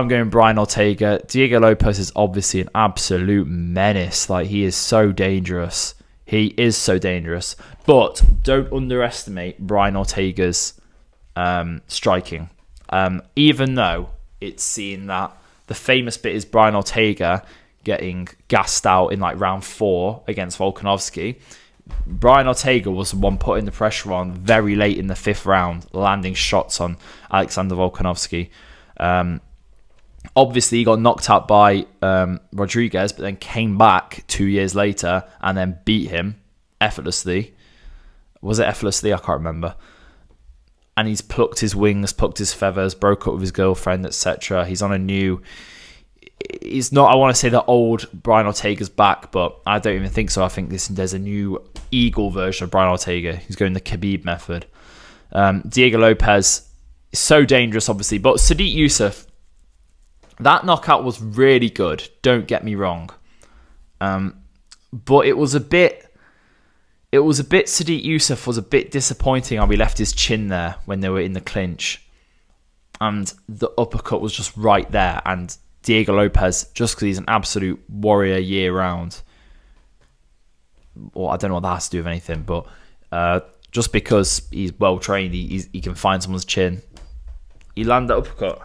I'm going Brian Ortega. Diego Lopes is obviously an absolute menace. Like, he is so dangerous. He is so dangerous. But don't underestimate Brian Ortega's striking. Even though it's seen that the famous bit is Brian Ortega getting gassed out in like round 4 against Volkanovski. Brian Ortega was the one putting the pressure on very late in the 5th round, landing shots on Alexander Volkanovski. Obviously, he got knocked out by Rodriguez, but then came back 2 years later and then beat him effortlessly. Was it effortlessly? I can't remember. And he's plucked his wings, plucked his feathers, broke up with his girlfriend, etc. He's on a new... He's not, I want to say the old Brian Ortega's back, but I don't even think so. I think there's a new Eagle version of Brian Ortega. He's going the Khabib method. Diego Lopes is so dangerous, obviously. But Sadiq Youssef, that knockout was really good. Don't get me wrong. But it was a bit... Sadiq Youssef was a bit disappointing how he left his chin there when they were in the clinch. And the uppercut was just right there. And Diego Lopes, just because he's an absolute warrior year round, well, I don't know what that has to do with anything, but just because he's well trained, he can find someone's chin. He landed that uppercut,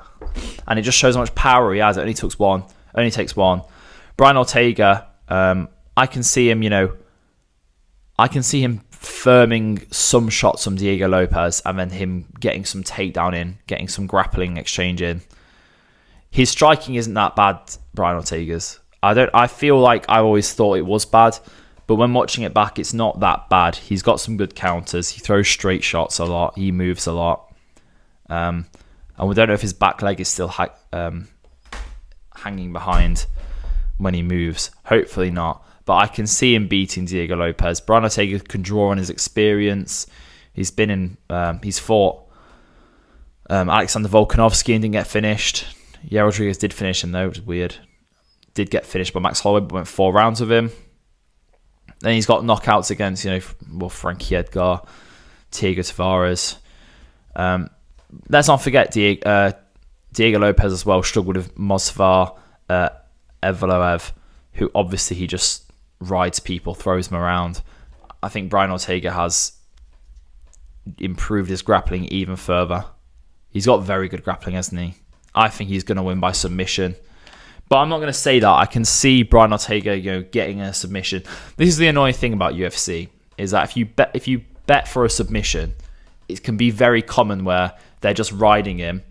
and it just shows how much power he has. It only takes one. Brian Ortega, I can see him, firming some shots from Diego Lopes, and then him getting some takedown in, getting some grappling exchange in. His striking isn't that bad, Brian Ortega's. I feel like I always thought it was bad, but when watching it back, it's not that bad. He's got some good counters. He throws straight shots a lot. He moves a lot. And we don't know if his back leg is still hanging behind when he moves. Hopefully not. But I can see him beating Diego Lopes. Brian Ortega can draw on his experience. He's fought Alexander Volkanovski and didn't get finished. Yeah, Rodriguez did finish him though, which is weird. Did get finished by Max Holloway, but went 4 rounds with him. Then he's got knockouts against, Frankie Edgar, Diego Tavares. Let's not forget Diego Lopes as well struggled with Movsar Evloev, who obviously he just rides people, throws them around. I think Brian Ortega has improved his grappling even further. He's got very good grappling, hasn't he? I think he's going to win by submission. But I'm not going to say that. I can see Brian Ortega, getting a submission. This is the annoying thing about UFC, is that if you bet for a submission, it can be very common where they're just riding him,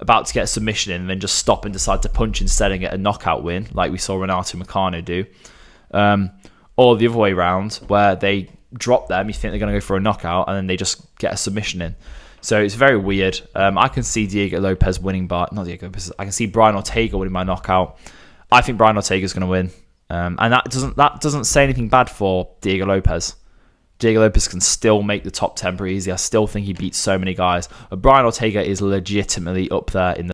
about to get a submission in, and then just stop and decide to punch instead and get a knockout win, like we saw Renato Moicano do. Or the other way around, where they drop them, you think they're going to go for a knockout, and then they just get a submission in. So it's very weird. I can see Diego Lopes winning by... Not Diego Lopes. I can see Brian Ortega winning by knockout. I think Brian Ortega is going to win. And that doesn't say anything bad for Diego Lopes. Diego Lopes can still make the top 10 pretty easy. I still think he beats so many guys. But Brian Ortega is legitimately up there in the